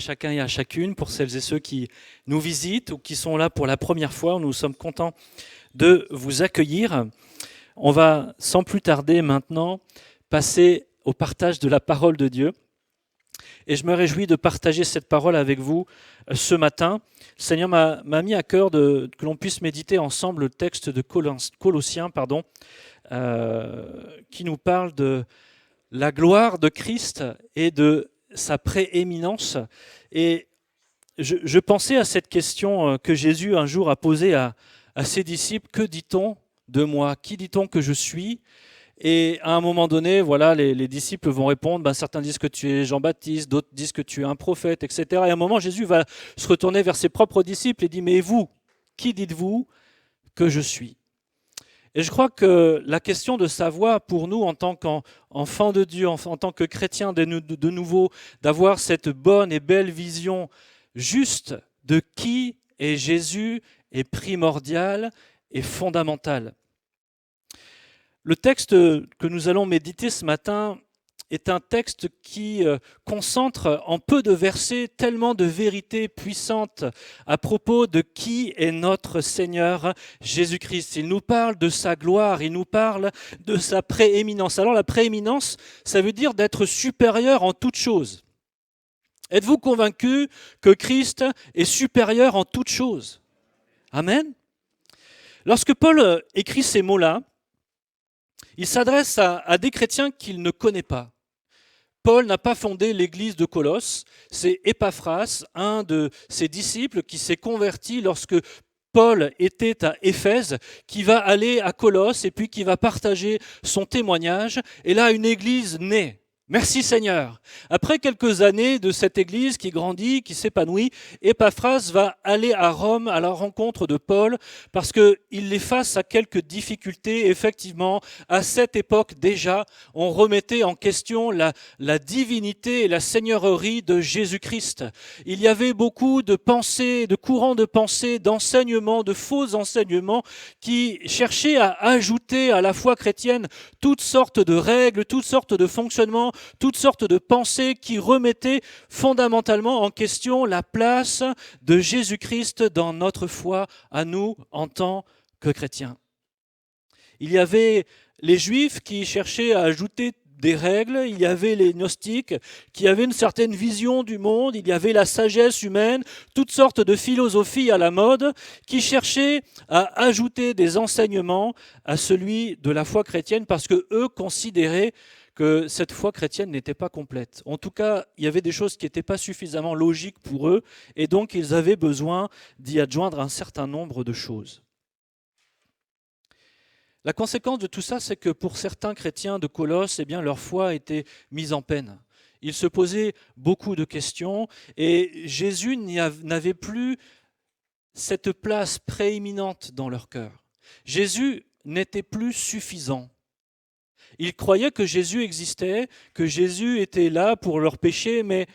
chacun et à chacune, pour celles et ceux qui nous visitent ou qui sont là pour la première fois. Nous sommes contents de vous accueillir. On va sans plus tarder maintenant passer au partage de la parole de Dieu. Et je me réjouis de partager cette parole avec vous ce matin. Le Seigneur m'a mis à cœur que l'on puisse méditer ensemble le texte de Colossiens, qui nous parle de la gloire de Christ et de sa prééminence. Et je pensais à cette question que Jésus un jour a posée à ses disciples. Que dit-on de moi? Qui dit-on que je suis? Et à un moment donné, voilà, les disciples vont répondre, certains disent que tu es Jean-Baptiste, d'autres disent que tu es un prophète, etc. Et à un moment, Jésus va se retourner vers ses propres disciples et dit, mais vous, qui dites-vous que je suis? Et je crois que la question de savoir pour nous en tant qu'enfants de Dieu, en tant que chrétiens de nouveau, d'avoir cette bonne et belle vision juste de qui est Jésus est primordial et fondamental. Le texte que nous allons méditer ce matin est un texte qui concentre en peu de versets tellement de vérités puissantes à propos de qui est notre Seigneur Jésus-Christ. Il nous parle de sa gloire, il nous parle de sa prééminence. Alors la prééminence, ça veut dire d'être supérieur en toutes choses. Êtes-vous convaincu que Christ est supérieur en toutes choses? Amen. Lorsque Paul écrit ces mots-là, il s'adresse à des chrétiens qu'il ne connaît pas. Paul n'a pas fondé l'église de Colosse, c'est Épaphras, un de ses disciples qui s'est converti lorsque Paul était à Éphèse, qui va aller à Colosse et puis qui va partager son témoignage. Et là, une église naît. Merci Seigneur. Après quelques années de cette église qui grandit, qui s'épanouit, Épaphras va aller à Rome à la rencontre de Paul parce qu'il est face à quelques difficultés. Effectivement, à cette époque déjà, on remettait en question la divinité et la seigneurie de Jésus-Christ. Il y avait beaucoup de pensées, de courants de pensée, d'enseignements, de faux enseignements qui cherchaient à ajouter à la foi chrétienne toutes sortes de règles, toutes sortes de fonctionnements, toutes sortes de pensées qui remettaient fondamentalement en question la place de Jésus-Christ dans notre foi à nous en tant que chrétiens. Il y avait les Juifs qui cherchaient à ajouter des règles, il y avait les gnostiques qui avaient une certaine vision du monde, il y avait la sagesse humaine, toutes sortes de philosophies à la mode qui cherchaient à ajouter des enseignements à celui de la foi chrétienne parce que eux considéraient que cette foi chrétienne n'était pas complète. En tout cas, il y avait des choses qui n'étaient pas suffisamment logiques pour eux, et donc ils avaient besoin d'y adjoindre un certain nombre de choses. La conséquence de tout ça, c'est que pour certains chrétiens de Colosse, leur foi était mise en peine. Ils se posaient beaucoup de questions, et Jésus n'avait plus cette place prééminente dans leur cœur. Jésus n'était plus suffisant. Ils croyaient que Jésus existait, que Jésus était là pour leurs péchés, mais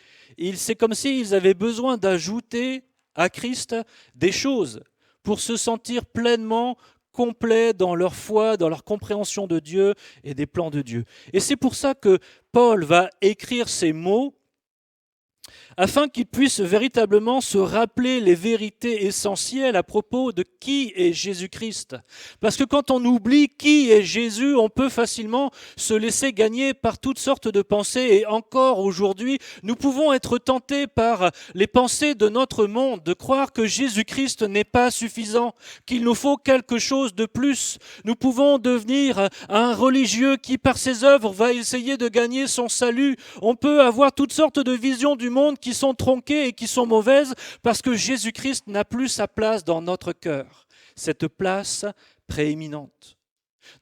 c'est comme s'ils avaient besoin d'ajouter à Christ des choses pour se sentir pleinement complets dans leur foi, dans leur compréhension de Dieu et des plans de Dieu. Et c'est pour ça que Paul va écrire ces mots afin qu'ils puissent véritablement se rappeler les vérités essentielles à propos de qui est Jésus-Christ. Parce que quand on oublie qui est Jésus, on peut facilement se laisser gagner par toutes sortes de pensées. Et encore aujourd'hui, nous pouvons être tentés par les pensées de notre monde, de croire que Jésus-Christ n'est pas suffisant, qu'il nous faut quelque chose de plus. Nous pouvons devenir un religieux qui, par ses œuvres, va essayer de gagner son salut. On peut avoir toutes sortes de visions du monde qui sont tronquées et qui sont mauvaises parce que Jésus-Christ n'a plus sa place dans notre cœur, cette place prééminente.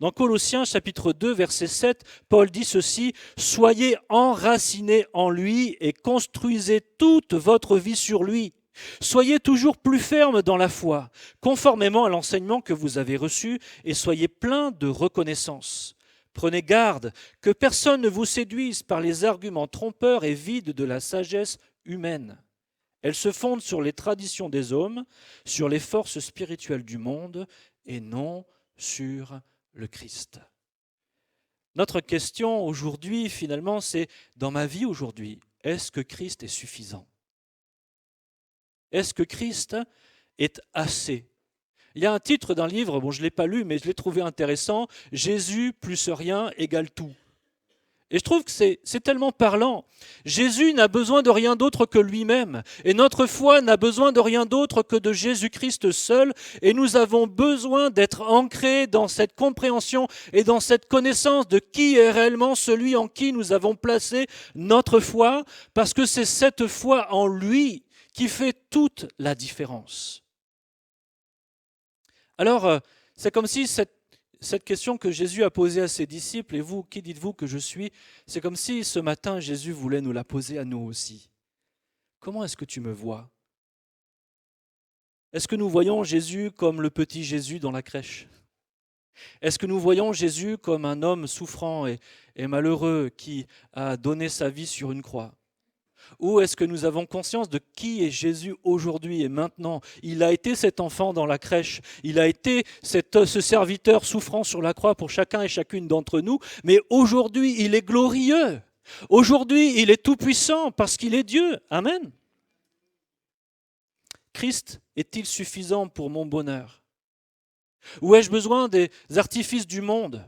Dans Colossiens chapitre 2, verset 7, Paul dit ceci: « Soyez enracinés en lui et construisez toute votre vie sur lui. Soyez toujours plus fermes dans la foi, conformément à l'enseignement que vous avez reçu, et soyez pleins de reconnaissance. Prenez garde que personne ne vous séduise par les arguments trompeurs et vides de la sagesse humaine. Elle se fonde sur les traditions des hommes, sur les forces spirituelles du monde et non sur le Christ. » Notre question aujourd'hui, finalement, c'est: dans ma vie aujourd'hui, est-ce que Christ est suffisant? Est-ce que Christ est assez? Il y a un titre d'un livre, bon je ne l'ai pas lu, mais je l'ai trouvé intéressant, Jésus plus rien égale tout. Et je trouve que c'est tellement parlant. Jésus n'a besoin de rien d'autre que lui-même. Et notre foi n'a besoin de rien d'autre que de Jésus-Christ seul. Et nous avons besoin d'être ancrés dans cette compréhension et dans cette connaissance de qui est réellement celui en qui nous avons placé notre foi, parce que c'est cette foi en lui qui fait toute la différence. Alors, c'est comme si cette question que Jésus a posée à ses disciples, et vous, qui dites-vous que je suis? C'est comme si ce matin, Jésus voulait nous la poser à nous aussi. Comment est-ce que tu me vois? Est-ce que nous voyons Jésus comme le petit Jésus dans la crèche? Est-ce que nous voyons Jésus comme un homme souffrant et malheureux qui a donné sa vie sur une croix? Ou est-ce que nous avons conscience de qui est Jésus aujourd'hui et maintenant? Il a été cet enfant dans la crèche, il a été ce serviteur souffrant sur la croix pour chacun et chacune d'entre nous, mais aujourd'hui il est glorieux. Aujourd'hui il est tout-puissant parce qu'il est Dieu. Amen. Christ est-il suffisant pour mon bonheur? Ou ai-je besoin des artifices du monde?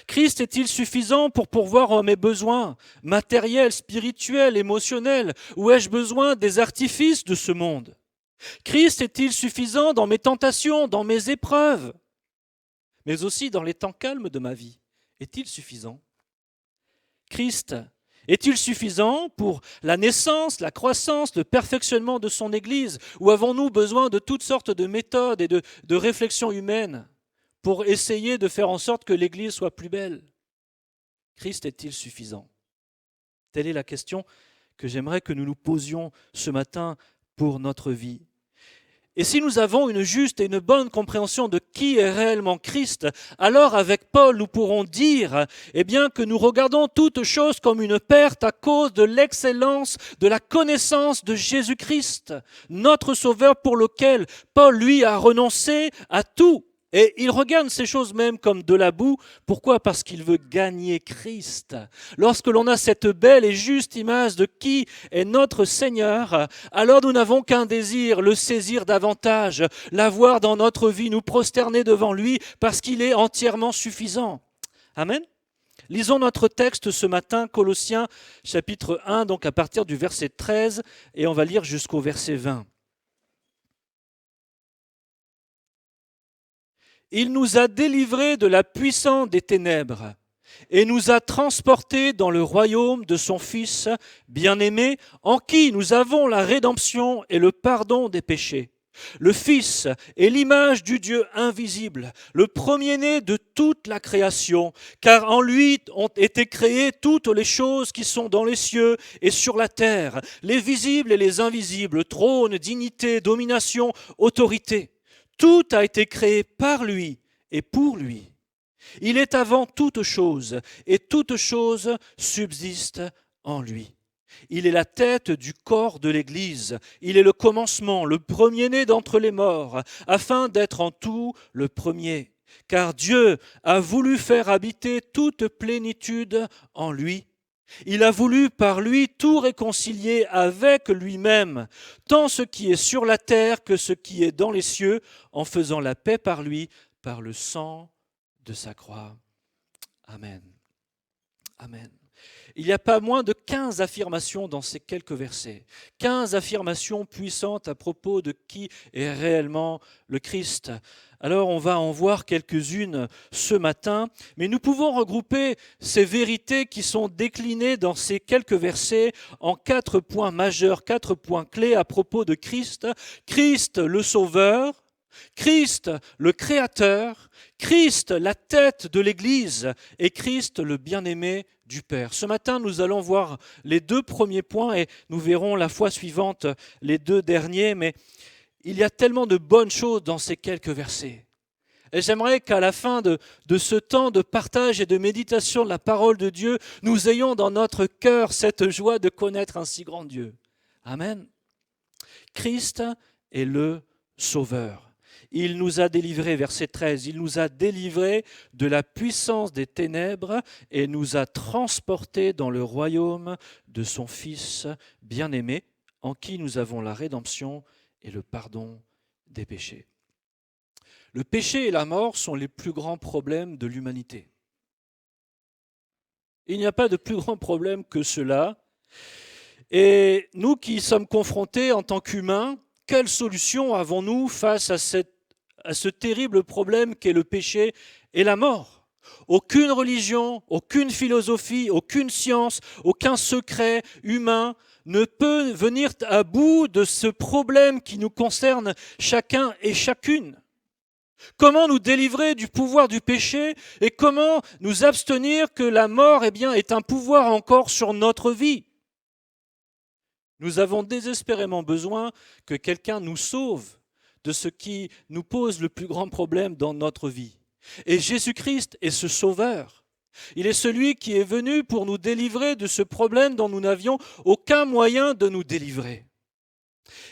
Christ est-il suffisant pour pourvoir mes besoins matériels, spirituels, émotionnels? Ou ai-je besoin des artifices de ce monde? Christ est-il suffisant dans mes tentations, dans mes épreuves, mais aussi dans les temps calmes de ma vie? Est-il suffisant? Christ est-il suffisant pour la naissance, la croissance, le perfectionnement de son Église? Ou avons-nous besoin de toutes sortes de méthodes et de réflexions humaines pour essayer de faire en sorte que l'Église soit plus belle? Christ est-il suffisant? Telle est la question que j'aimerais que nous nous posions ce matin pour notre vie. Et si nous avons une juste et une bonne compréhension de qui est réellement Christ, alors avec Paul nous pourrons dire que nous regardons toute chose comme une perte à cause de l'excellence de la connaissance de Jésus-Christ, notre Sauveur, pour lequel Paul, lui, a renoncé à tout. Et il regarde ces choses même comme de la boue. Pourquoi? Parce qu'il veut gagner Christ. Lorsque l'on a cette belle et juste image de qui est notre Seigneur, alors nous n'avons qu'un désir, le saisir davantage, l'avoir dans notre vie, nous prosterner devant lui parce qu'il est entièrement suffisant. Amen. Lisons notre texte ce matin, Colossiens chapitre 1, donc à partir du verset 13, et on va lire jusqu'au verset 20. Il nous a délivrés de la puissance des ténèbres et nous a transportés dans le royaume de son Fils bien-aimé, en qui nous avons la rédemption et le pardon des péchés. Le Fils est l'image du Dieu invisible, le premier-né de toute la création, car en lui ont été créées toutes les choses qui sont dans les cieux et sur la terre, les visibles et les invisibles, trônes, dignités, domination, autorité. Tout a été créé par lui et pour lui. Il est avant toute chose et toute chose subsiste en lui. Il est la tête du corps de l'Église. Il est le commencement, le premier-né d'entre les morts, afin d'être en tout le premier. Car Dieu a voulu faire habiter toute plénitude en lui. Il a voulu par lui tout réconcilier avec lui-même, tant ce qui est sur la terre que ce qui est dans les cieux, en faisant la paix par lui, par le sang de sa croix. Amen. Amen. Il n'y a pas moins de 15 affirmations dans ces quelques versets. 15 affirmations puissantes à propos de qui est réellement le Christ. Alors on va en voir quelques-unes ce matin, mais nous pouvons regrouper ces vérités qui sont déclinées dans ces quelques versets en 4 points majeurs, 4 points clés à propos de Christ. Christ le Sauveur, Christ le Créateur, Christ la tête de l'Église et Christ le bien-aimé du Père. Ce matin, nous allons voir les 2 premiers points et nous verrons la fois suivante les 2 derniers, mais il y a tellement de bonnes choses dans ces quelques versets. Et j'aimerais qu'à la fin de ce temps de partage et de méditation de la parole de Dieu, nous ayons dans notre cœur cette joie de connaître un si grand Dieu. Amen. Christ est le Sauveur. Il nous a délivrés, verset 13, il nous a délivrés de la puissance des ténèbres et nous a transportés dans le royaume de son Fils bien-aimé, en qui nous avons la rédemption et le pardon des péchés. Le péché et la mort sont les plus grands problèmes de l'humanité. Il n'y a pas de plus grand problème que cela. Et nous qui sommes confrontés en tant qu'humains, quelle solution avons-nous face à ce terrible problème qu'est le péché et la mort? Aucune religion, aucune philosophie, aucune science, aucun secret humain ne peut venir à bout de ce problème qui nous concerne chacun et chacune. Comment nous délivrer du pouvoir du péché et comment nous abstenir que la mort est un pouvoir encore sur notre vie? Nous avons désespérément besoin que quelqu'un nous sauve de ce qui nous pose le plus grand problème dans notre vie. Et Jésus-Christ est ce sauveur. Il est celui qui est venu pour nous délivrer de ce problème dont nous n'avions aucun moyen de nous délivrer.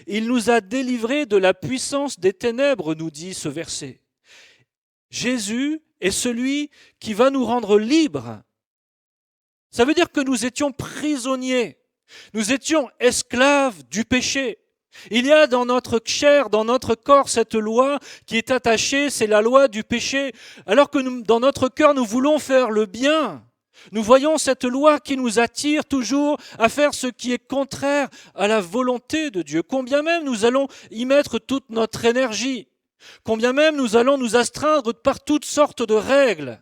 Il nous a délivrés de la puissance des ténèbres, nous dit ce verset. Jésus est celui qui va nous rendre libres. Ça veut dire que nous étions prisonniers. Nous étions esclaves du péché. Il y a dans notre chair, dans notre corps, cette loi qui est attachée, c'est la loi du péché. Alors que dans notre cœur, nous voulons faire le bien. Nous voyons cette loi qui nous attire toujours à faire ce qui est contraire à la volonté de Dieu. Combien même nous allons y mettre toute notre énergie. Combien même nous allons nous astreindre par toutes sortes de règles.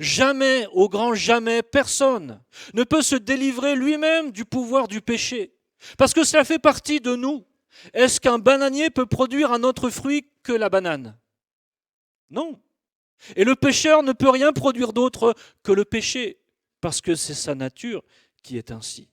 Jamais, au grand jamais, personne ne peut se délivrer lui-même du pouvoir du péché. Parce que cela fait partie de nous. Est-ce qu'un bananier peut produire un autre fruit que la banane? Non. Et le pécheur ne peut rien produire d'autre que le péché, parce que c'est sa nature qui est ainsi.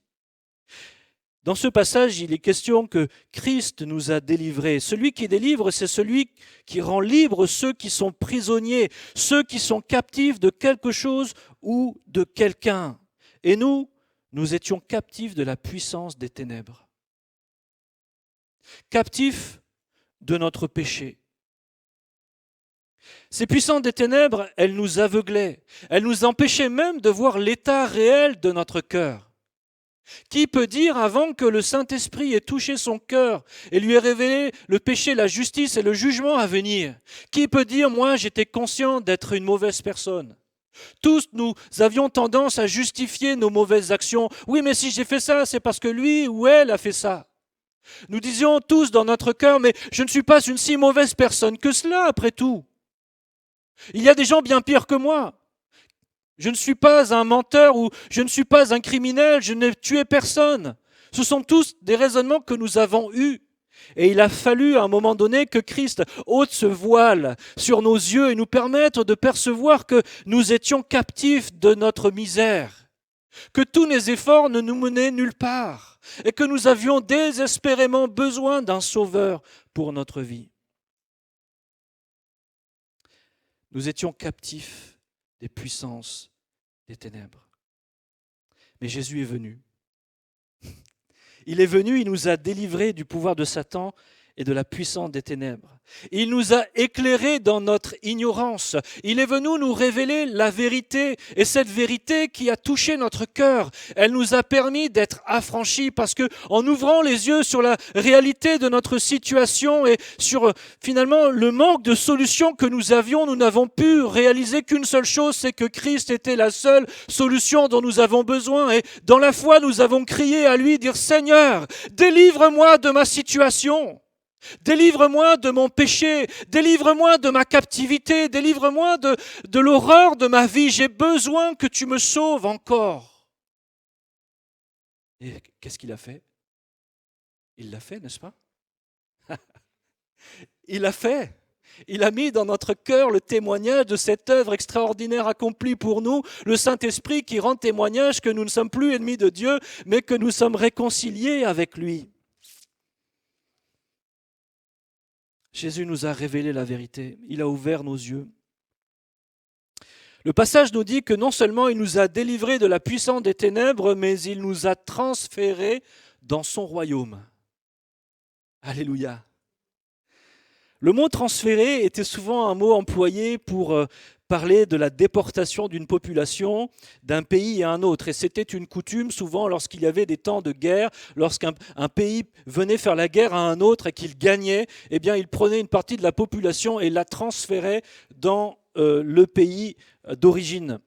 Dans ce passage, il est question que Christ nous a délivrés. Celui qui délivre, c'est celui qui rend libre ceux qui sont prisonniers, ceux qui sont captifs de quelque chose ou de quelqu'un. Et nous étions captifs de la puissance des ténèbres, captifs de notre péché. Ces puissances des ténèbres, elles nous aveuglaient, elles nous empêchaient même de voir l'état réel de notre cœur. Qui peut dire avant que le Saint-Esprit ait touché son cœur et lui ait révélé le péché, la justice et le jugement à venir? Qui peut dire, moi j'étais conscient d'être une mauvaise personne? Tous nous avions tendance à justifier nos mauvaises actions. Oui, mais si j'ai fait ça, c'est parce que lui ou elle a fait ça. Nous disions tous dans notre cœur, mais je ne suis pas une si mauvaise personne que cela, après tout. Il y a des gens bien pires que moi. Je ne suis pas un menteur ou je ne suis pas un criminel, je n'ai tué personne. Ce sont tous des raisonnements que nous avons eus. Et il a fallu à un moment donné que Christ ôte ce voile sur nos yeux et nous permette de percevoir que nous étions captifs de notre misère, que tous nos efforts ne nous menaient nulle part et que nous avions désespérément besoin d'un sauveur pour notre vie. Nous étions captifs des puissances des ténèbres. Mais Jésus est venu. Il est venu, il nous a délivrés du pouvoir de Satan et de la puissance des ténèbres. Il nous a éclairés dans notre ignorance. Il est venu nous révéler la vérité. Et cette vérité qui a touché notre cœur, elle nous a permis d'être affranchis parce que en ouvrant les yeux sur la réalité de notre situation et sur finalement le manque de solutions que nous avions, nous n'avons pu réaliser qu'une seule chose, c'est que Christ était la seule solution dont nous avons besoin. Et dans la foi, nous avons crié à lui, dire Seigneur, délivre-moi de ma situation. Délivre-moi de mon péché, délivre-moi de ma captivité, délivre-moi de l'horreur de ma vie. J'ai besoin que tu me sauves encore. Et qu'est-ce qu'il a fait? Il l'a fait, n'est-ce pas? Il l'a fait. Il a mis dans notre cœur le témoignage de cette œuvre extraordinaire accomplie pour nous, le Saint-Esprit qui rend témoignage que nous ne sommes plus ennemis de Dieu, mais que nous sommes réconciliés avec lui. Jésus nous a révélé la vérité, il a ouvert nos yeux. Le passage nous dit que non seulement il nous a délivrés de la puissance des ténèbres, mais il nous a transférés dans son royaume. Alléluia. Le mot transférer était souvent un mot employé pour parler de la déportation d'une population d'un pays à un autre. Et c'était une coutume souvent lorsqu'il y avait des temps de guerre, lorsqu'un pays venait faire la guerre à un autre et qu'il gagnait, eh bien il prenait une partie de la population et la transférait dans le pays d'origine.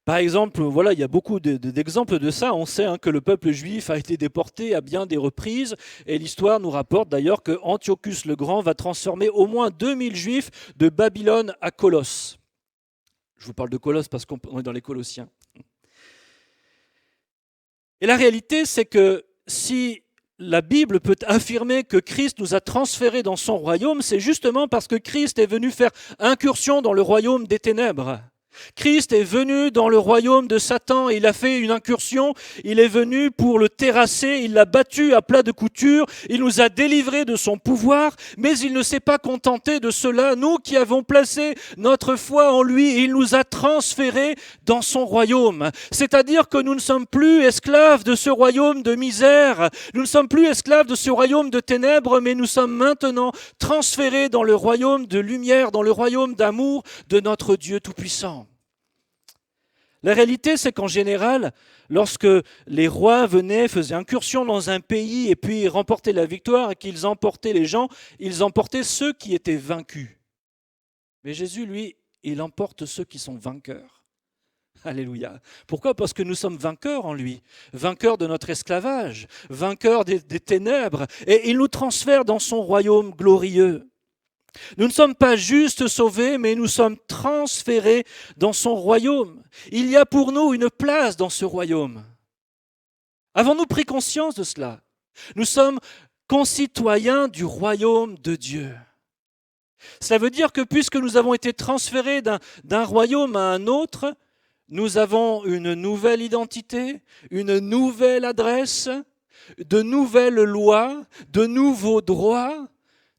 Par exemple, voilà, il y a beaucoup d'exemples de ça. On sait que le peuple juif a été déporté à bien des reprises. Et l'histoire nous rapporte d'ailleurs que Antiochus le Grand va transformer au moins 2000 juifs de Babylone à Colosse. Je vous parle de Colosse parce qu'on est dans les Colossiens. Et la réalité, c'est que si la Bible peut affirmer que Christ nous a transférés dans son royaume, c'est justement parce que Christ est venu faire incursion dans le royaume des ténèbres. Christ est venu dans le royaume de Satan, il a fait une incursion, il est venu pour le terrasser, il l'a battu à plat de couture, il nous a délivrés de son pouvoir, mais il ne s'est pas contenté de cela. Nous qui avons placé notre foi en lui, il nous a transférés dans son royaume. C'est-à-dire que nous ne sommes plus esclaves de ce royaume de misère, nous ne sommes plus esclaves de ce royaume de ténèbres, mais nous sommes maintenant transférés dans le royaume de lumière, dans le royaume d'amour de notre Dieu Tout-Puissant. La réalité, c'est qu'en général, lorsque les rois venaient, faisaient incursion dans un pays et puis remportaient la victoire et qu'ils emportaient les gens, ils emportaient ceux qui étaient vaincus. Mais Jésus, lui, il emporte ceux qui sont vainqueurs. Alléluia. Pourquoi ? Parce que nous sommes vainqueurs en lui, vainqueurs de notre esclavage, vainqueurs des ténèbres, et il nous transfère dans son royaume glorieux. Nous ne sommes pas juste sauvés, mais nous sommes transférés dans son royaume. Il y a pour nous une place dans ce royaume. Avons-nous pris conscience de cela ? Nous sommes concitoyens du royaume de Dieu. Cela veut dire que puisque nous avons été transférés d'un royaume à un autre, nous avons une nouvelle identité, une nouvelle adresse, de nouvelles lois, de nouveaux droits.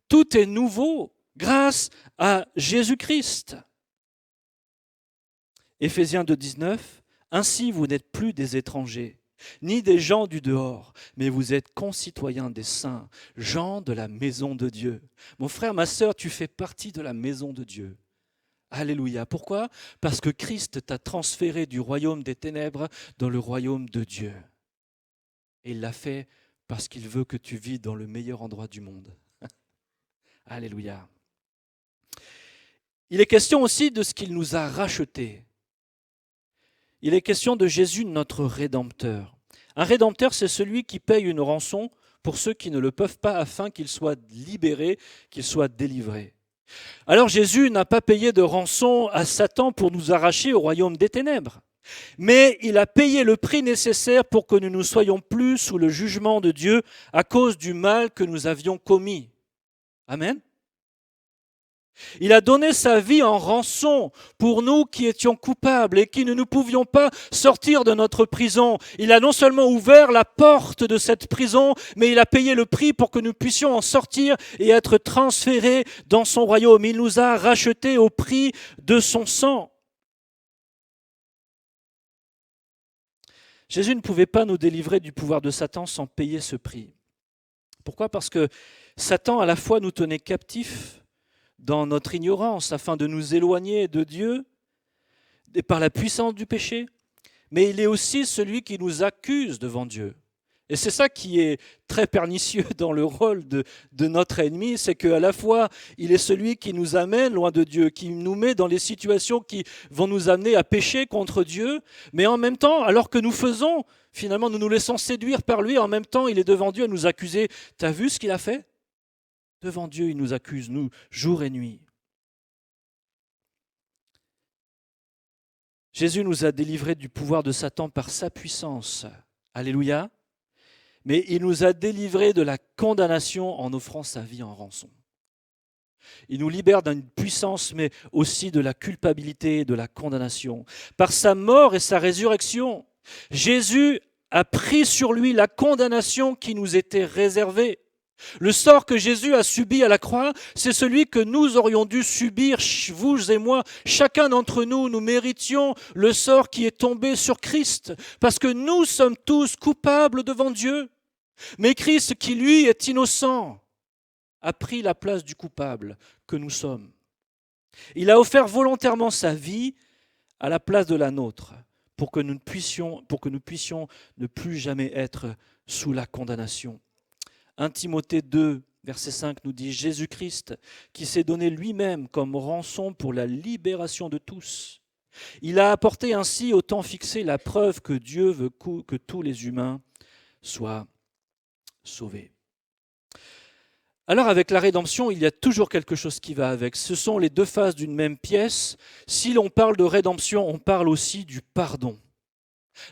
Tout est nouveau. Grâce à Jésus-Christ. Éphésiens 2,19, ainsi vous n'êtes plus des étrangers, ni des gens du dehors, mais vous êtes concitoyens des saints, gens de la maison de Dieu. Mon frère, ma sœur, tu fais partie de la maison de Dieu. Alléluia. Pourquoi ? Parce que Christ t'a transféré du royaume des ténèbres dans le royaume de Dieu. Et il l'a fait parce qu'il veut que tu vives dans le meilleur endroit du monde. Alléluia. Il est question aussi de ce qu'il nous a rachetés. Il est question de Jésus, notre Rédempteur. Un Rédempteur, c'est celui qui paye une rançon pour ceux qui ne le peuvent pas afin qu'ils soient libérés, qu'ils soient délivrés. Alors Jésus n'a pas payé de rançon à Satan pour nous arracher au royaume des ténèbres. Mais il a payé le prix nécessaire pour que nous ne soyons plus sous le jugement de Dieu à cause du mal que nous avions commis. Amen. Il a donné sa vie en rançon pour nous qui étions coupables et qui ne nous pouvions pas sortir de notre prison. Il a non seulement ouvert la porte de cette prison, mais il a payé le prix pour que nous puissions en sortir et être transférés dans son royaume. Il nous a rachetés au prix de son sang. Jésus ne pouvait pas nous délivrer du pouvoir de Satan sans payer ce prix. Pourquoi ? Parce que Satan à la fois nous tenait captifs dans notre ignorance, afin de nous éloigner de Dieu et par la puissance du péché, mais il est aussi celui qui nous accuse devant Dieu. Et c'est ça qui est très pernicieux dans le rôle de notre ennemi, c'est qu'à la fois, il est celui qui nous amène loin de Dieu, qui nous met dans les situations qui vont nous amener à pécher contre Dieu, mais en même temps, alors que nous faisons, finalement, nous nous laissons séduire par lui, en même temps, il est devant Dieu à nous accuser. T'as vu ce qu'il a fait ? Devant Dieu, il nous accuse, nous, jour et nuit. Jésus nous a délivrés du pouvoir de Satan par sa puissance. Alléluia. Mais il nous a délivrés de la condamnation en offrant sa vie en rançon. Il nous libère d'une puissance, mais aussi de la culpabilité et de la condamnation. Par sa mort et sa résurrection, Jésus a pris sur lui la condamnation qui nous était réservée. Le sort que Jésus a subi à la croix, c'est celui que nous aurions dû subir, vous et moi. Chacun d'entre nous, nous méritions le sort qui est tombé sur Christ, parce que nous sommes tous coupables devant Dieu. Mais Christ, qui lui est innocent, a pris la place du coupable que nous sommes. Il a offert volontairement sa vie à la place de la nôtre pour que nous puissions ne plus jamais être sous la condamnation. 1 Timothée 2, verset 5 nous dit « Jésus-Christ, qui s'est donné lui-même comme rançon pour la libération de tous. Il a apporté ainsi au temps fixé la preuve que Dieu veut que tous les humains soient sauvés. » Alors avec la rédemption, il y a toujours quelque chose qui va avec. Ce sont les deux faces d'une même pièce. Si l'on parle de rédemption, on parle aussi du pardon.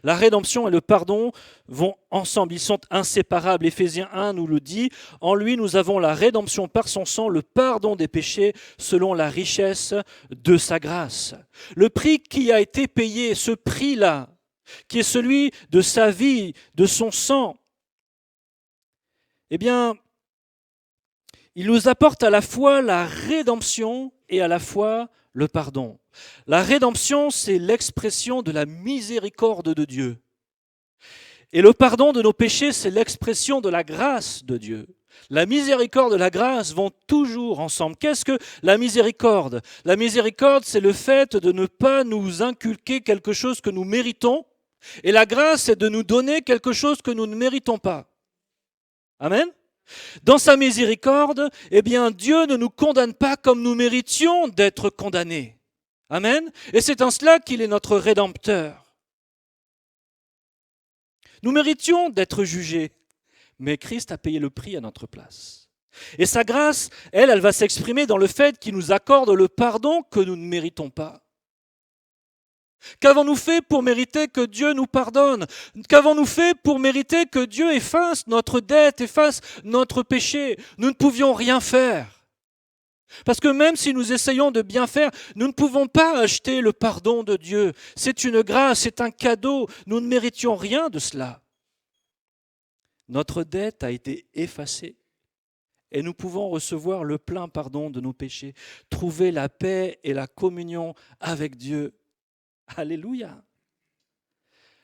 La rédemption et le pardon vont ensemble, ils sont inséparables. Éphésiens 1 nous le dit, en lui nous avons la rédemption par son sang, le pardon des péchés selon la richesse de sa grâce. Le prix qui a été payé, ce prix-là, qui est celui de sa vie, de son sang, eh bien, il nous apporte à la fois la rédemption et à la fois le pardon. La rédemption, c'est l'expression de la miséricorde de Dieu. Et le pardon de nos péchés, c'est l'expression de la grâce de Dieu. La miséricorde et la grâce vont toujours ensemble. Qu'est-ce que la miséricorde ? La miséricorde, c'est le fait de ne pas nous inculquer quelque chose que nous méritons. Et la grâce, c'est de nous donner quelque chose que nous ne méritons pas. Amen ? Dans sa miséricorde, eh bien, Dieu ne nous condamne pas comme nous méritions d'être condamnés. Amen. Et c'est en cela qu'il est notre Rédempteur. Nous méritions d'être jugés, mais Christ a payé le prix à notre place. Et sa grâce, elle va s'exprimer dans le fait qu'il nous accorde le pardon que nous ne méritons pas. Qu'avons-nous fait pour mériter que Dieu nous pardonne ? Qu'avons-nous fait pour mériter que Dieu efface notre dette, efface notre péché ? Nous ne pouvions rien faire. Parce que même si nous essayons de bien faire, nous ne pouvons pas acheter le pardon de Dieu. C'est une grâce, c'est un cadeau. Nous ne méritions rien de cela. Notre dette a été effacée et nous pouvons recevoir le plein pardon de nos péchés, trouver la paix et la communion avec Dieu. Alléluia.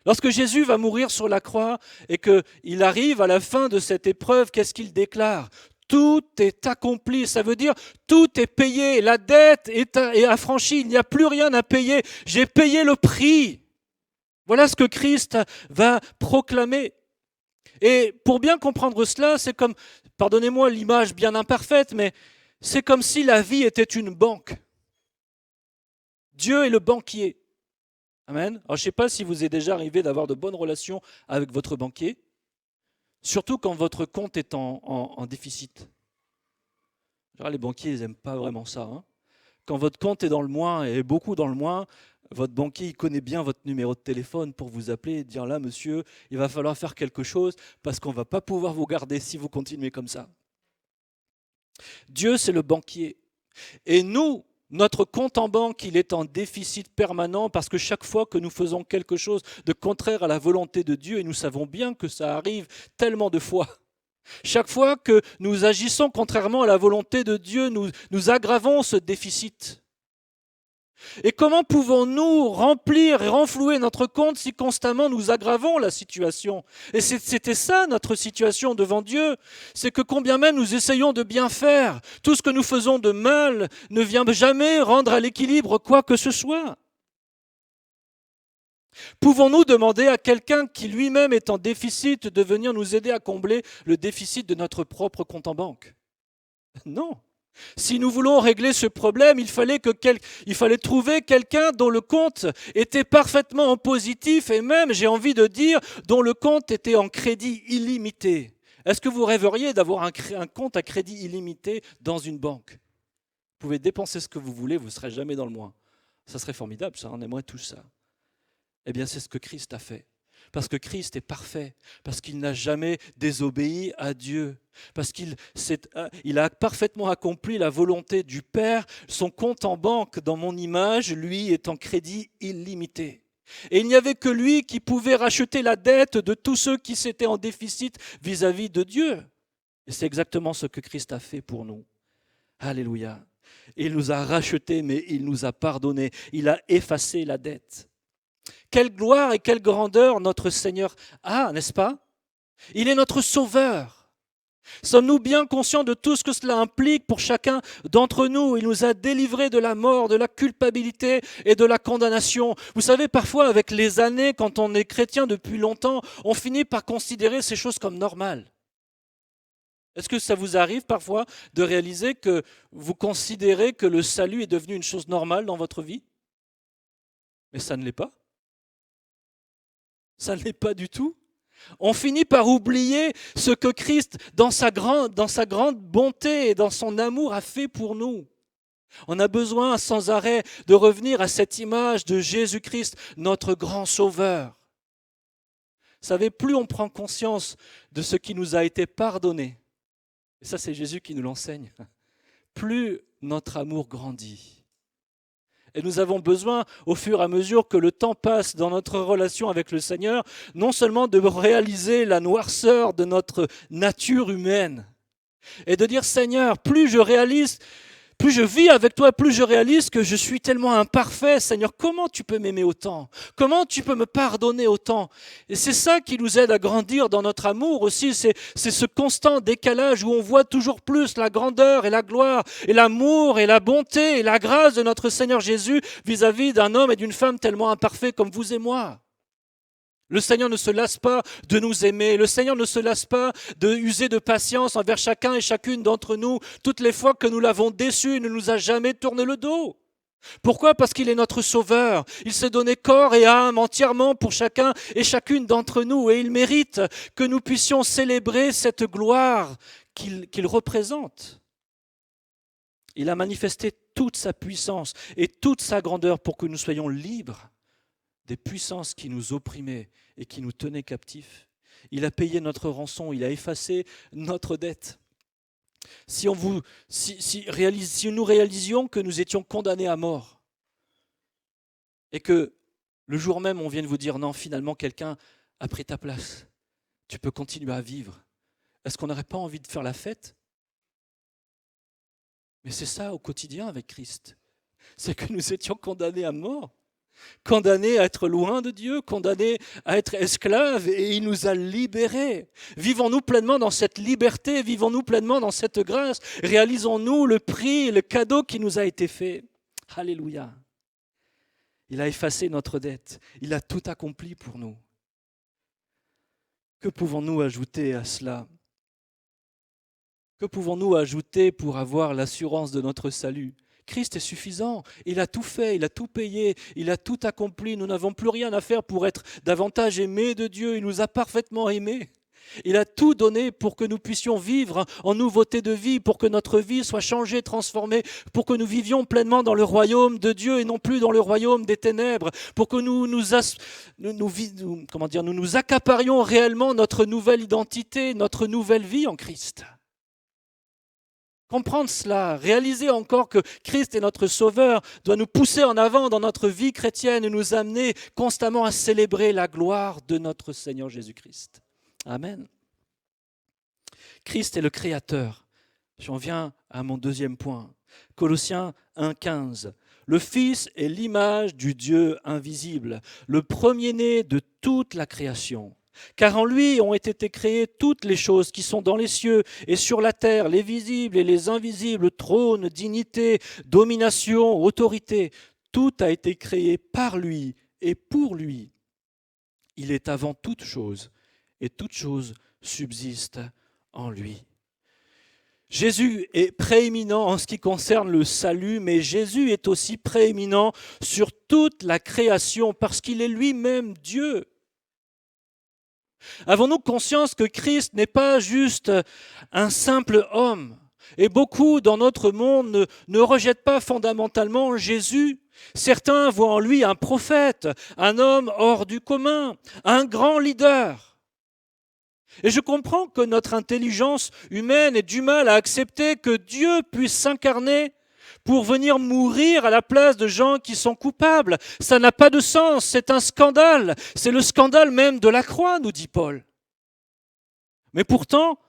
Lorsque Jésus va mourir sur la croix et qu'il arrive à la fin de cette épreuve, qu'est-ce qu'il déclare ? Tout est accompli, ça veut dire tout est payé, la dette est affranchie, il n'y a plus rien à payer, j'ai payé le prix. Voilà ce que Christ va proclamer. Et pour bien comprendre cela, c'est comme, pardonnez-moi l'image bien imparfaite, mais c'est comme si la vie était une banque. Dieu est le banquier. Amen. Alors, je ne sais pas si vous est déjà arrivé d'avoir de bonnes relations avec votre banquier, surtout quand votre compte est en déficit. Genre, les banquiers, ils n'aiment pas vraiment ça. Hein. Quand votre compte est dans le moins, et beaucoup dans le moins, votre banquier, il connaît bien votre numéro de téléphone pour vous appeler et dire là, monsieur, il va falloir faire quelque chose parce qu'on ne va pas pouvoir vous garder si vous continuez comme ça. Dieu, c'est le banquier. Et nous, notre compte en banque, il est en déficit permanent parce que chaque fois que nous faisons quelque chose de contraire à la volonté de Dieu, et nous savons bien que ça arrive tellement de fois, chaque fois que nous agissons contrairement à la volonté de Dieu, nous aggravons ce déficit. Et comment pouvons-nous remplir et renflouer notre compte si constamment nous aggravons la situation ? Et c'était ça notre situation devant Dieu, c'est que combien même nous essayons de bien faire, tout ce que nous faisons de mal ne vient jamais rendre à l'équilibre quoi que ce soit. Pouvons-nous demander à quelqu'un qui lui-même est en déficit de venir nous aider à combler le déficit de notre propre compte en banque ? Non. Si nous voulons régler ce problème, il fallait trouver quelqu'un dont le compte était parfaitement en positif et même, j'ai envie de dire, dont le compte était en crédit illimité. Est-ce que vous rêveriez d'avoir un compte à crédit illimité dans une banque ? Vous pouvez dépenser ce que vous voulez, vous ne serez jamais dans le moins. Ça serait formidable, ça, on aimerait tout ça. Eh bien, c'est ce que Christ a fait. Parce que Christ est parfait, parce qu'il n'a jamais désobéi à Dieu, parce qu'il a parfaitement accompli la volonté du Père. Son compte en banque, dans mon image, lui, est en crédit illimité. Et il n'y avait que lui qui pouvait racheter la dette de tous ceux qui s'étaient en déficit vis-à-vis de Dieu. Et c'est exactement ce que Christ a fait pour nous. Alléluia. Il nous a rachetés, mais il nous a pardonnés. Il a effacé la dette. Quelle gloire et quelle grandeur notre Seigneur a, n'est-ce pas ? Il est notre sauveur. Sommes-nous bien conscients de tout ce que cela implique pour chacun d'entre nous? Il nous a délivrés de la mort, de la culpabilité et de la condamnation. Vous savez, parfois, avec les années, quand on est chrétien depuis longtemps, on finit par considérer ces choses comme normales. Est-ce que ça vous arrive parfois de réaliser que vous considérez que le salut est devenu une chose normale dans votre vie? Mais ça ne l'est pas. Ça ne l'est pas du tout. On finit par oublier ce que Christ, dans sa grande bonté et dans son amour, a fait pour nous. On a besoin sans arrêt de revenir à cette image de Jésus-Christ, notre grand sauveur. Vous savez, plus on prend conscience de ce qui nous a été pardonné, et ça c'est Jésus qui nous l'enseigne, plus notre amour grandit. Et nous avons besoin, au fur et à mesure que le temps passe dans notre relation avec le Seigneur, non seulement de réaliser la noirceur de notre nature humaine, et de dire, Seigneur, plus je vis avec toi, plus je réalise que je suis tellement imparfait. Seigneur, comment tu peux m'aimer autant? Comment tu peux me pardonner autant? Et c'est ça qui nous aide à grandir dans notre amour aussi. C'est ce constant décalage où on voit toujours plus la grandeur et la gloire et l'amour et la bonté et la grâce de notre Seigneur Jésus vis-à-vis d'un homme et d'une femme tellement imparfaits comme vous et moi. Le Seigneur ne se lasse pas de nous aimer. Le Seigneur ne se lasse pas de user de patience envers chacun et chacune d'entre nous. Toutes les fois que nous l'avons déçu, il ne nous a jamais tourné le dos. Pourquoi? Parce qu'il est notre sauveur. Il s'est donné corps et âme entièrement pour chacun et chacune d'entre nous. Et il mérite que nous puissions célébrer cette gloire qu'il représente. Il a manifesté toute sa puissance et toute sa grandeur pour que nous soyons libres des puissances qui nous opprimaient et qui nous tenaient captifs. Il a payé notre rançon, il a effacé notre dette. Si nous réalisions que nous étions condamnés à mort et que le jour même on vienne vous dire non, finalement quelqu'un a pris ta place, tu peux continuer à vivre, est-ce qu'on n'aurait pas envie de faire la fête? Mais c'est ça au quotidien avec Christ, c'est que nous étions condamnés à mort. Condamnés à être loin de Dieu, condamnés à être esclaves, et il nous a libérés. Vivons-nous pleinement dans cette liberté, vivons-nous pleinement dans cette grâce, réalisons-nous le prix, le cadeau qui nous a été fait. Alléluia. Il a effacé notre dette, il a tout accompli pour nous. Que pouvons-nous ajouter à cela? Que pouvons-nous ajouter pour avoir l'assurance de notre salut? Christ est suffisant, il a tout fait, il a tout payé, il a tout accompli. Nous n'avons plus rien à faire pour être davantage aimés de Dieu, il nous a parfaitement aimés. Il a tout donné pour que nous puissions vivre en nouveauté de vie, pour que notre vie soit changée, transformée, pour que nous vivions pleinement dans le royaume de Dieu et non plus dans le royaume des ténèbres, pour que nous nous accaparions réellement notre nouvelle identité, notre nouvelle vie en Christ. Comprendre cela, réaliser encore que Christ est notre Sauveur, doit nous pousser en avant dans notre vie chrétienne et nous amener constamment à célébrer la gloire de notre Seigneur Jésus-Christ. Amen. Christ est le Créateur. J'en viens à mon deuxième point. Colossiens 1,15. Le Fils est l'image du Dieu invisible, le premier-né de toute la création. Car en lui ont été créées toutes les choses qui sont dans les cieux et sur la terre, les visibles et les invisibles, trônes, dignités, domination, autorité. Tout a été créé par lui et pour lui. Il est avant toute chose et toute chose subsiste en lui. Jésus est prééminent en ce qui concerne le salut, mais Jésus est aussi prééminent sur toute la création parce qu'il est lui-même Dieu. Avons-nous conscience que Christ n'est pas juste un simple homme? Et beaucoup dans notre monde ne rejettent pas fondamentalement Jésus. Certains voient en lui un prophète, un homme hors du commun, un grand leader. Et je comprends que notre intelligence humaine ait du mal à accepter que Dieu puisse s'incarner pour venir mourir à la place de gens qui sont coupables. Ça n'a pas de sens, c'est un scandale. C'est le scandale même de la croix, nous dit Paul. Mais pourtant,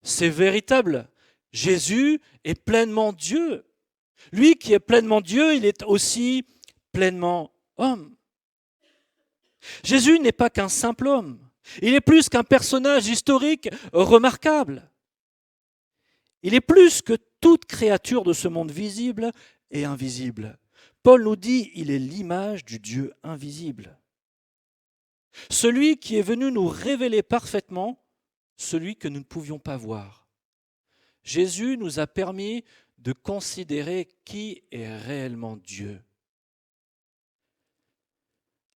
c'est véritable. Jésus est pleinement Dieu. Lui qui est pleinement Dieu, il est aussi pleinement homme. Jésus n'est pas qu'un simple homme. Il est plus qu'un personnage historique remarquable. Il est plus que toute créature de ce monde visible et invisible. Paul nous dit, il est l'image du Dieu invisible. Celui qui est venu nous révéler parfaitement celui que nous ne pouvions pas voir. Jésus nous a permis de considérer qui est réellement Dieu.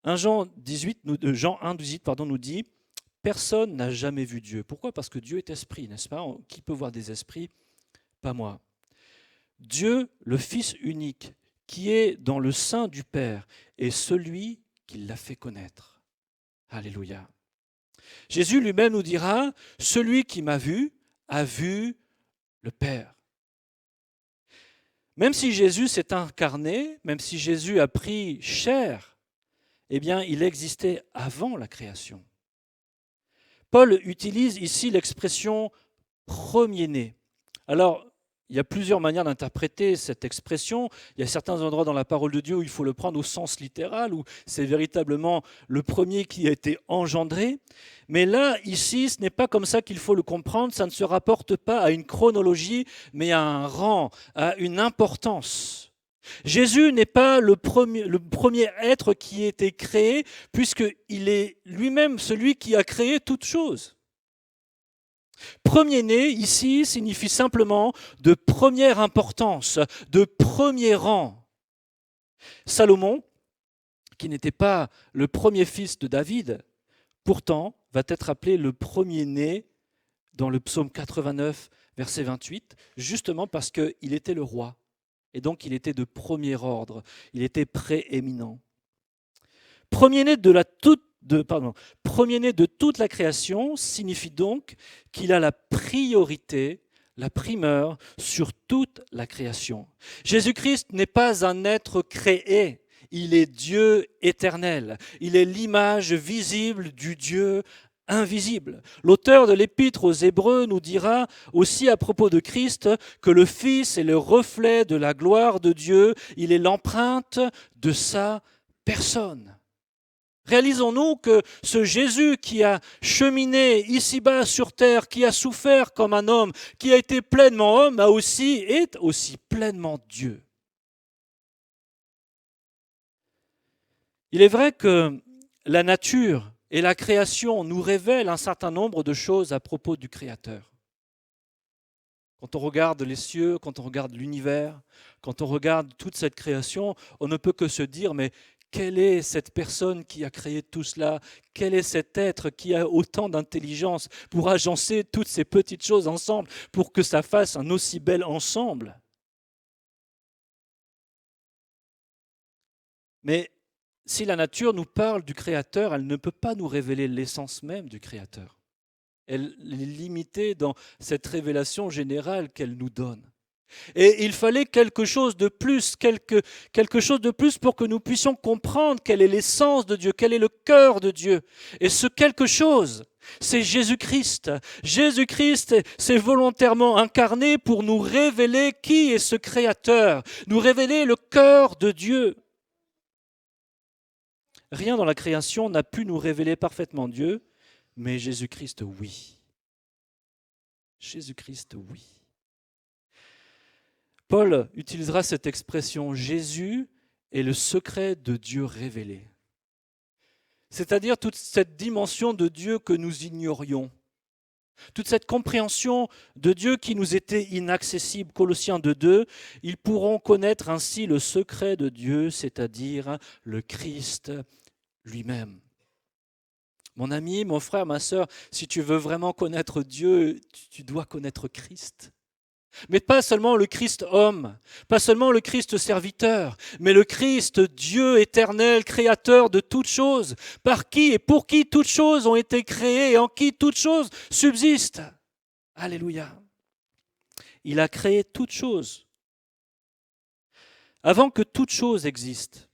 Jean 1,18 nous dit « Personne n'a jamais vu Dieu ». Pourquoi ? Parce que Dieu est esprit, n'est-ce pas ? Qui peut voir des esprits ? Pas moi. Dieu, le Fils unique, qui est dans le sein du Père, est celui qui l'a fait connaître. Alléluia. Jésus lui-même nous dira « Celui qui m'a vu a vu le Père ». Même si Jésus s'est incarné, même si Jésus a pris chair, eh bien, il existait avant la création. Paul utilise ici l'expression « premier-né ». Alors, il y a plusieurs manières d'interpréter cette expression. Il y a certains endroits dans la parole de Dieu où il faut le prendre au sens littéral, où c'est véritablement le premier qui a été engendré. Mais là, ici, ce n'est pas comme ça qu'il faut le comprendre. Ça ne se rapporte pas à une chronologie, mais à un rang, à une importance. Jésus n'est pas le premier être qui a été créé, puisqu'il est lui-même celui qui a créé toutes choses. Premier-né, ici, signifie simplement de première importance, de premier rang. Salomon, qui n'était pas le premier fils de David, pourtant va être appelé le premier-né dans le psaume 89, verset 28, justement parce qu'il était le roi. Et donc il était de premier ordre, il était prééminent. Premier-né premier-né de toute la création signifie donc qu'il a la priorité, la primeur sur toute la création. Jésus-Christ n'est pas un être créé, il est Dieu éternel. Il est l'image visible du Dieu invisible. L'auteur de l'Épître aux Hébreux nous dira aussi à propos de Christ que le Fils est le reflet de la gloire de Dieu, il est l'empreinte de sa personne. Réalisons-nous que ce Jésus qui a cheminé ici-bas sur terre, qui a souffert comme un homme, qui a été pleinement homme, est aussi pleinement Dieu. Il est vrai que la nature et la création nous révèlent un certain nombre de choses à propos du Créateur. Quand on regarde les cieux, quand on regarde l'univers, quand on regarde toute cette création, on ne peut que se dire, mais quelle est cette personne qui a créé tout cela? Quel est cet être qui a autant d'intelligence pour agencer toutes ces petites choses ensemble, pour que ça fasse un aussi bel ensemble? Mais si la nature nous parle du Créateur, elle ne peut pas nous révéler l'essence même du Créateur. Elle est limitée dans cette révélation générale qu'elle nous donne. Et il fallait quelque chose de plus, quelque chose de plus pour que nous puissions comprendre quelle est l'essence de Dieu, quel est le cœur de Dieu. Et ce quelque chose, c'est Jésus-Christ. Jésus-Christ s'est volontairement incarné pour nous révéler qui est ce Créateur, nous révéler le cœur de Dieu. Rien dans la création n'a pu nous révéler parfaitement Dieu, mais Jésus-Christ, oui. Jésus-Christ, oui. Paul utilisera cette expression « Jésus est le secret de Dieu révélé ». C'est-à-dire toute cette dimension de Dieu que nous ignorions, toute cette compréhension de Dieu qui nous était inaccessible. Colossiens 2:2, ils pourront connaître ainsi le secret de Dieu, c'est-à-dire le Christ lui-même. Mon ami, mon frère, ma sœur, si tu veux vraiment connaître Dieu, tu dois connaître Christ. Mais pas seulement le Christ homme, pas seulement le Christ serviteur, mais le Christ Dieu éternel, créateur de toutes choses, par qui et pour qui toutes choses ont été créées et en qui toutes choses subsistent. Alléluia. Il a créé toutes choses. Avant que toute chose existe.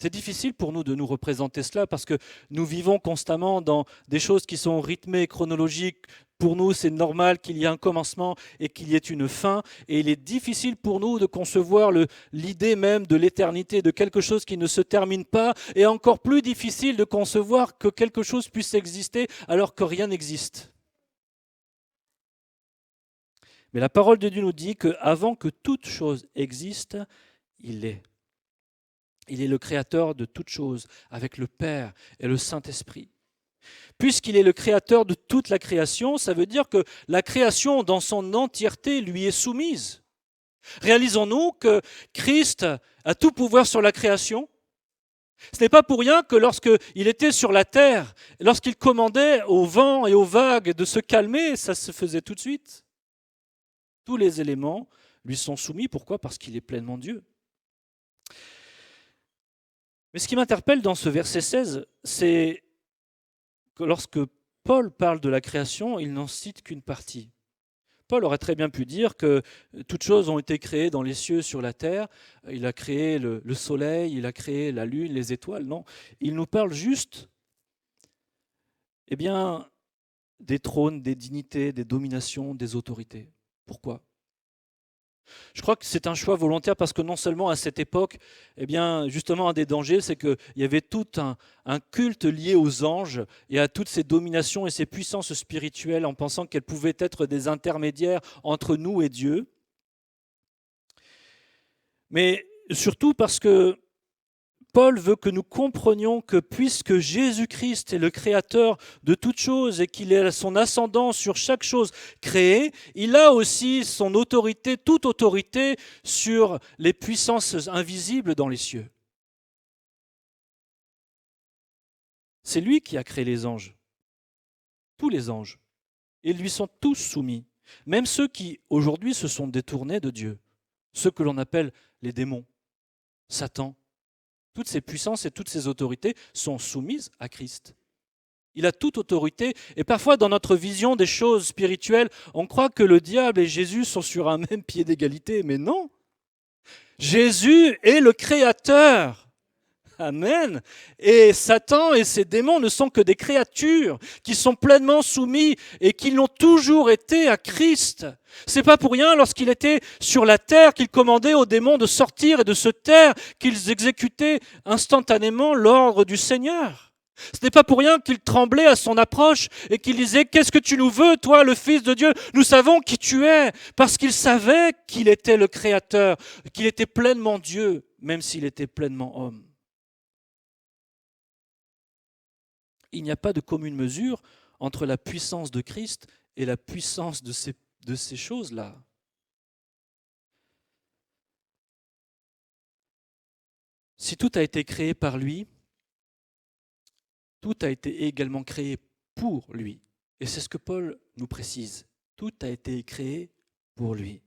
C'est difficile pour nous de nous représenter cela parce que nous vivons constamment dans des choses qui sont rythmées, chronologiques. Pour nous, c'est normal qu'il y ait un commencement et qu'il y ait une fin. Et il est difficile pour nous de concevoir l'idée même de l'éternité, de quelque chose qui ne se termine pas. Et encore plus difficile de concevoir que quelque chose puisse exister alors que rien n'existe. Mais la parole de Dieu nous dit qu'avant que toute chose existe, il est. Il est le créateur de toutes choses, avec le Père et le Saint-Esprit. Puisqu'il est le créateur de toute la création, ça veut dire que la création dans son entièreté lui est soumise. Réalisons-nous que Christ a tout pouvoir sur la création. Ce n'est pas pour rien que lorsqu'il était sur la terre, lorsqu'il commandait au vent et aux vagues de se calmer, ça se faisait tout de suite. Tous les éléments lui sont soumis. Pourquoi ? Parce qu'il est pleinement Dieu. Mais ce qui m'interpelle dans ce verset 16, c'est que lorsque Paul parle de la création, il n'en cite qu'une partie. Paul aurait très bien pu dire que toutes choses ont été créées dans les cieux, sur la terre. Il a créé le soleil, il a créé la lune, les étoiles. Non, il nous parle juste des trônes, des dignités, des dominations, des autorités. Pourquoi ? Je crois que c'est un choix volontaire parce que non seulement à cette époque, justement un des dangers, c'est qu'il y avait tout un culte lié aux anges et à toutes ces dominations et ces puissances spirituelles en pensant qu'elles pouvaient être des intermédiaires entre nous et Dieu. Mais surtout parce que Paul veut que nous comprenions que puisque Jésus-Christ est le créateur de toutes choses et qu'il a son ascendant sur chaque chose créée, il a aussi son autorité, toute autorité sur les puissances invisibles dans les cieux. C'est lui qui a créé les anges, tous les anges. Ils lui sont tous soumis, même ceux qui aujourd'hui se sont détournés de Dieu, ceux que l'on appelle les démons, Satan. Toutes ces puissances et toutes ces autorités sont soumises à Christ. Il a toute autorité et parfois dans notre vision des choses spirituelles, on croit que le diable et Jésus sont sur un même pied d'égalité, mais non. Jésus est le créateur. Amen. Et Satan et ses démons ne sont que des créatures qui sont pleinement soumis et qui l'ont toujours été à Christ. C'est pas pour rien lorsqu'il était sur la terre qu'il commandait aux démons de sortir et de se taire, qu'ils exécutaient instantanément l'ordre du Seigneur. Ce n'est pas pour rien qu'il tremblait à son approche et qu'il disait « Qu'est-ce que tu nous veux, toi, le Fils de Dieu ? Nous savons qui tu es !» Parce qu'il savait qu'il était le Créateur, qu'il était pleinement Dieu, même s'il était pleinement homme. Il n'y a pas de commune mesure entre la puissance de Christ et la puissance de ces choses-là. Si tout a été créé par lui, tout a été également créé pour lui. Et c'est ce que Paul nous précise. Tout a été créé pour lui.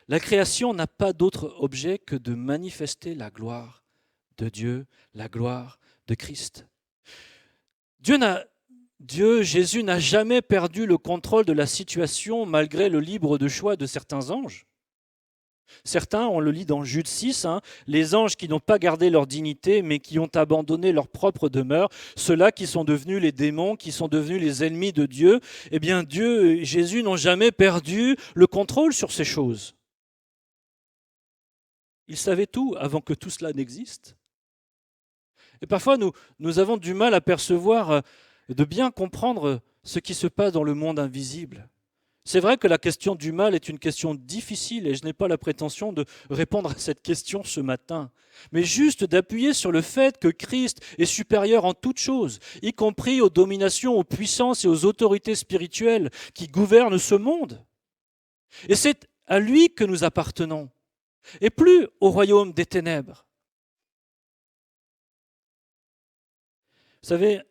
La création n'a pas d'autre objet que de manifester la gloire de Dieu, la gloire de Christ. Jésus n'a jamais perdu le contrôle de la situation malgré le libre de choix de certains anges. Certains, on le lit dans Jude 6, les anges qui n'ont pas gardé leur dignité mais qui ont abandonné leur propre demeure, ceux-là qui sont devenus les démons, qui sont devenus les ennemis de Dieu, Dieu et Jésus n'ont jamais perdu le contrôle sur ces choses. Ils savaient tout avant que tout cela n'existe. Et parfois, nous avons du mal à percevoir, de bien comprendre ce qui se passe dans le monde invisible. C'est vrai que la question du mal est une question difficile et je n'ai pas la prétention de répondre à cette question ce matin, mais juste d'appuyer sur le fait que Christ est supérieur en toutes choses, y compris aux dominations, aux puissances et aux autorités spirituelles qui gouvernent ce monde. Et c'est à lui que nous appartenons, et plus au royaume des ténèbres. Vous savez,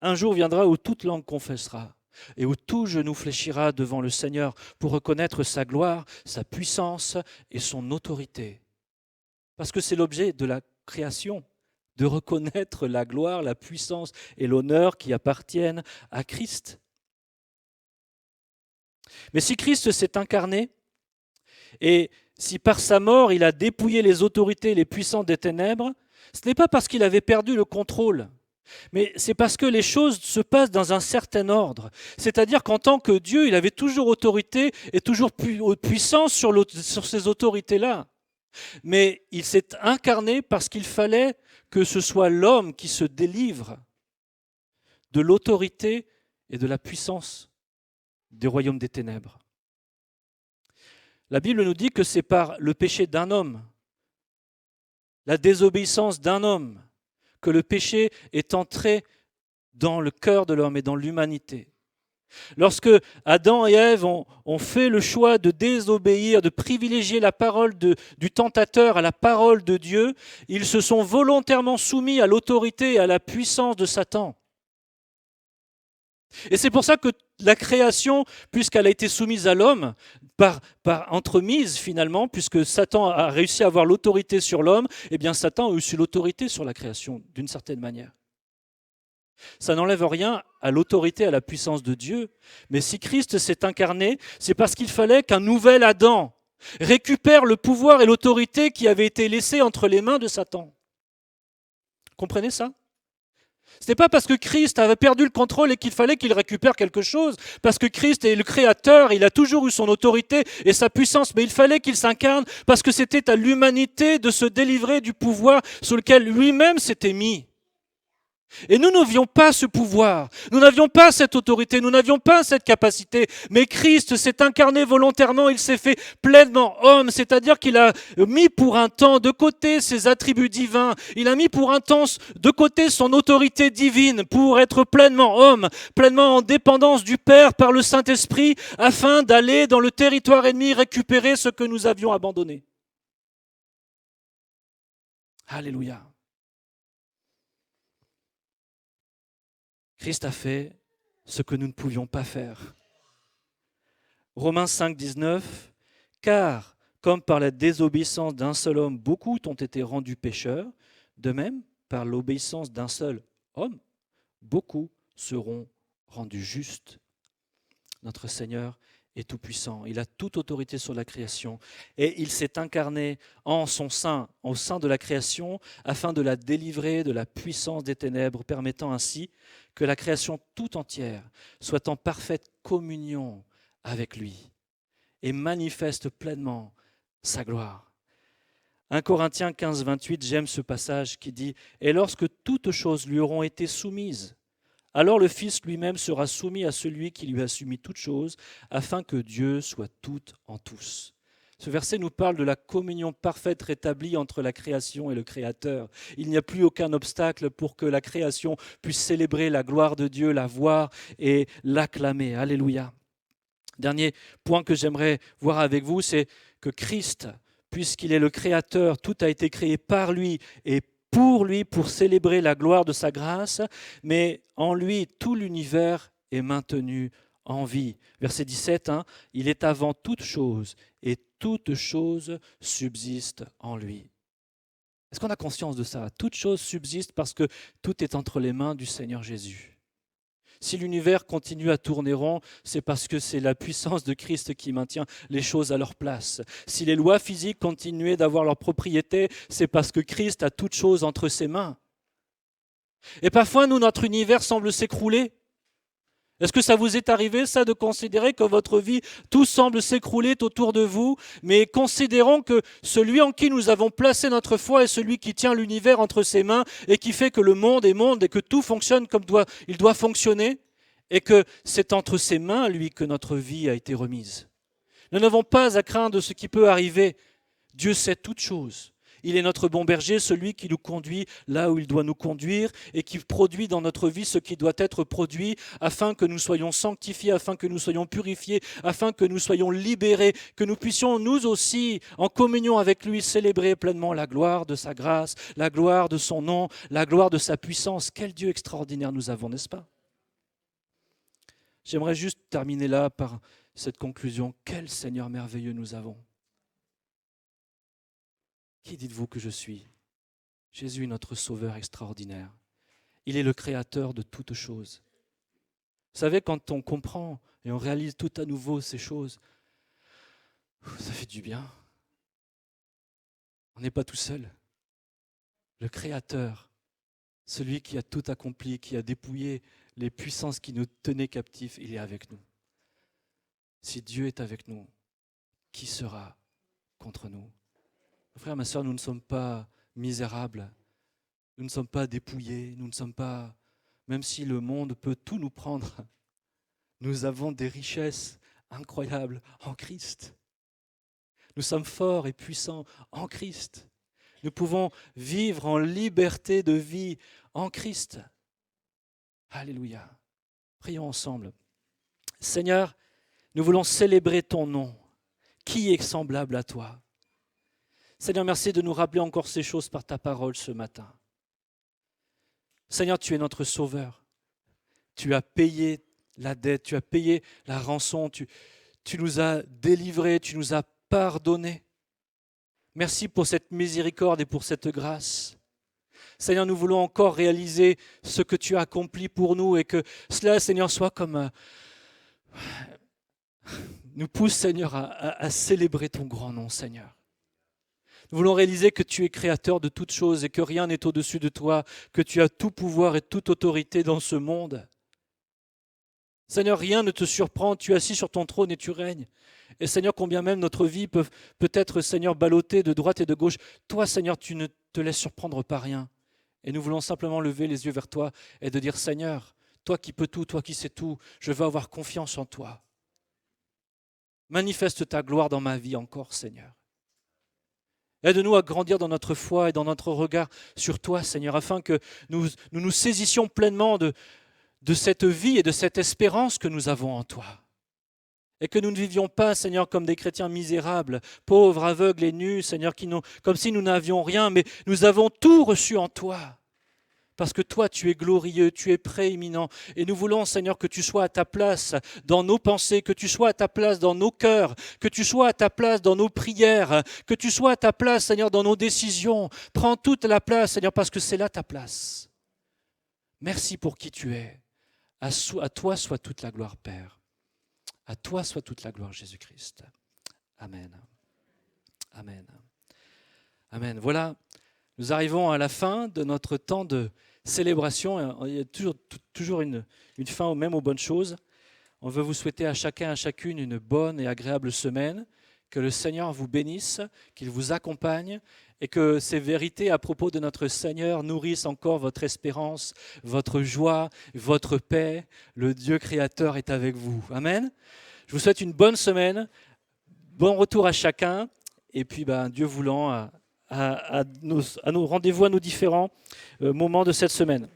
un jour viendra où toute langue confessera et où tout genou fléchira devant le Seigneur pour reconnaître sa gloire, sa puissance et son autorité. Parce que c'est l'objet de la création, de reconnaître la gloire, la puissance et l'honneur qui appartiennent à Christ. Mais si Christ s'est incarné et si par sa mort il a dépouillé les autorités et les puissants des ténèbres, ce n'est pas parce qu'il avait perdu le contrôle. Mais c'est parce que les choses se passent dans un certain ordre. C'est-à-dire qu'en tant que Dieu, il avait toujours autorité et toujours puissance sur ces autorités-là. Mais il s'est incarné parce qu'il fallait que ce soit l'homme qui se délivre de l'autorité et de la puissance des royaumes des ténèbres. La Bible nous dit que c'est par le péché d'un homme, la désobéissance d'un homme, que le péché est entré dans le cœur de l'homme et dans l'humanité. Lorsque Adam et Ève ont fait le choix de désobéir, de privilégier la parole du tentateur à la parole de Dieu, ils se sont volontairement soumis à l'autorité et à la puissance de Satan. Et c'est pour ça que la création, puisqu'elle a été soumise à l'homme, par entremise finalement, puisque Satan a réussi à avoir l'autorité sur l'homme, eh bien Satan a aussi l'autorité sur la création, d'une certaine manière. Ça n'enlève rien à l'autorité, à la puissance de Dieu. Mais si Christ s'est incarné, c'est parce qu'il fallait qu'un nouvel Adam récupère le pouvoir et l'autorité qui avaient été laissés entre les mains de Satan. Comprenez ça ? Ce n'est pas parce que Christ avait perdu le contrôle et qu'il fallait qu'il récupère quelque chose, parce que Christ est le Créateur, il a toujours eu son autorité et sa puissance, mais il fallait qu'il s'incarne parce que c'était à l'humanité de se délivrer du pouvoir sur lequel lui-même s'était mis. Et nous n'avions pas ce pouvoir, nous n'avions pas cette autorité, nous n'avions pas cette capacité, mais Christ s'est incarné volontairement, il s'est fait pleinement homme, c'est-à-dire qu'il a mis pour un temps de côté ses attributs divins, il a mis pour un temps de côté son autorité divine pour être pleinement homme, pleinement en dépendance du Père par le Saint-Esprit, afin d'aller dans le territoire ennemi récupérer ce que nous avions abandonné. Alléluia. Christ a fait ce que nous ne pouvions pas faire. Romains 5, 19, « Car, comme par la désobéissance d'un seul homme, beaucoup ont été rendus pécheurs, de même, par l'obéissance d'un seul homme, beaucoup seront rendus justes. » Notre Seigneur est tout-puissant, il a toute autorité sur la création et il s'est incarné en son sein, au sein de la création, afin de la délivrer de la puissance des ténèbres, permettant ainsi que la création tout entière soit en parfaite communion avec lui et manifeste pleinement sa gloire. 1 Corinthiens 15, 28, j'aime ce passage qui dit « Et lorsque toutes choses lui auront été soumises, alors le Fils lui-même sera soumis à celui qui lui a soumis toutes choses, afin que Dieu soit tout en tous. » Ce verset nous parle de la communion parfaite rétablie entre la création et le Créateur. Il n'y a plus aucun obstacle pour que la création puisse célébrer la gloire de Dieu, la voir et l'acclamer. Alléluia. Dernier point que j'aimerais voir avec vous, c'est que Christ, puisqu'il est le Créateur, tout a été créé par lui et pour lui, pour célébrer la gloire de sa grâce, mais en lui, tout l'univers est maintenu en vie. Verset 17, il est avant toute chose, et toute chose subsiste en lui. Est-ce qu'on a conscience de ça ? Toute chose subsiste parce que tout est entre les mains du Seigneur Jésus. Si l'univers continue à tourner rond, c'est parce que c'est la puissance de Christ qui maintient les choses à leur place. Si les lois physiques continuaient d'avoir leur propriété, c'est parce que Christ a toutes choses entre ses mains. Et parfois, notre univers semble s'écrouler. Est-ce que ça vous est arrivé, ça, de considérer que votre vie, tout semble s'écrouler autour de vous, mais considérons que celui en qui nous avons placé notre foi est celui qui tient l'univers entre ses mains et qui fait que le monde est monde et que tout fonctionne comme il doit fonctionner, et que c'est entre ses mains, lui, que notre vie a été remise. Nous n'avons pas à craindre de ce qui peut arriver. Dieu sait toutes choses. Il est notre bon berger, celui qui nous conduit là où il doit nous conduire et qui produit dans notre vie ce qui doit être produit afin que nous soyons sanctifiés, afin que nous soyons purifiés, afin que nous soyons libérés, que nous puissions nous aussi, en communion avec lui, célébrer pleinement la gloire de sa grâce, la gloire de son nom, la gloire de sa puissance. Quel Dieu extraordinaire nous avons, n'est-ce pas ? J'aimerais juste terminer là par cette conclusion. Quel Seigneur merveilleux nous avons. Qui dites-vous que je suis ? Jésus, notre Sauveur extraordinaire. Il est le Créateur de toutes choses. Vous savez, quand on comprend et on réalise tout à nouveau ces choses, ça fait du bien. On n'est pas tout seul. Le Créateur, celui qui a tout accompli, qui a dépouillé les puissances qui nous tenaient captifs, il est avec nous. Si Dieu est avec nous, qui sera contre nous ? Frères, ma sœur, nous ne sommes pas misérables, nous ne sommes pas dépouillés, nous ne sommes pas, même si le monde peut tout nous prendre, nous avons des richesses incroyables en Christ. Nous sommes forts et puissants en Christ. Nous pouvons vivre en liberté de vie en Christ. Alléluia. Prions ensemble. Seigneur, nous voulons célébrer ton nom. Qui est semblable à toi? Seigneur, merci de nous rappeler encore ces choses par ta parole ce matin. Seigneur, tu es notre sauveur. Tu as payé la dette, tu as payé la rançon, tu nous as délivrés, tu nous as pardonnés. Merci pour cette miséricorde et pour cette grâce. Seigneur, nous voulons encore réaliser ce que tu as accompli pour nous et que cela, Seigneur, soit comme... nous pousse, Seigneur, à célébrer ton grand nom, Seigneur. Nous voulons réaliser que tu es créateur de toutes choses et que rien n'est au-dessus de toi, que tu as tout pouvoir et toute autorité dans ce monde. Seigneur, rien ne te surprend, tu es assis sur ton trône et tu règnes. Et Seigneur, combien même notre vie peut être, Seigneur, ballottée de droite et de gauche, toi, Seigneur, tu ne te laisses surprendre par rien. Et nous voulons simplement lever les yeux vers toi et de dire, Seigneur, toi qui peux tout, toi qui sais tout, je veux avoir confiance en toi. Manifeste ta gloire dans ma vie encore, Seigneur. Aide-nous à grandir dans notre foi et dans notre regard sur toi, Seigneur, afin que nous saisissions pleinement de cette vie et de cette espérance que nous avons en toi. Et que nous ne vivions pas, Seigneur, comme des chrétiens misérables, pauvres, aveugles et nus, Seigneur, comme si nous n'avions rien, mais nous avons tout reçu en toi. Parce que toi, tu es glorieux, tu es prééminent. Et nous voulons, Seigneur, que tu sois à ta place dans nos pensées, que tu sois à ta place dans nos cœurs, que tu sois à ta place dans nos prières, que tu sois à ta place, Seigneur, dans nos décisions. Prends toute la place, Seigneur, parce que c'est là ta place. Merci pour qui tu es. À toi soit toute la gloire, Père. À toi soit toute la gloire, Jésus-Christ. Amen. Amen. Amen. Voilà, nous arrivons à la fin de notre temps de célébration. Il y a toujours une fin même aux bonnes choses. On veut vous souhaiter à chacun et à chacune une bonne et agréable semaine. Que le Seigneur vous bénisse, qu'il vous accompagne et que ces vérités à propos de notre Seigneur nourrissent encore votre espérance, votre joie, votre paix. Le Dieu créateur est avec vous. Amen. Je vous souhaite une bonne semaine, bon retour à chacun et puis Dieu voulant à nos rendez-vous à nos différents moments de cette semaine.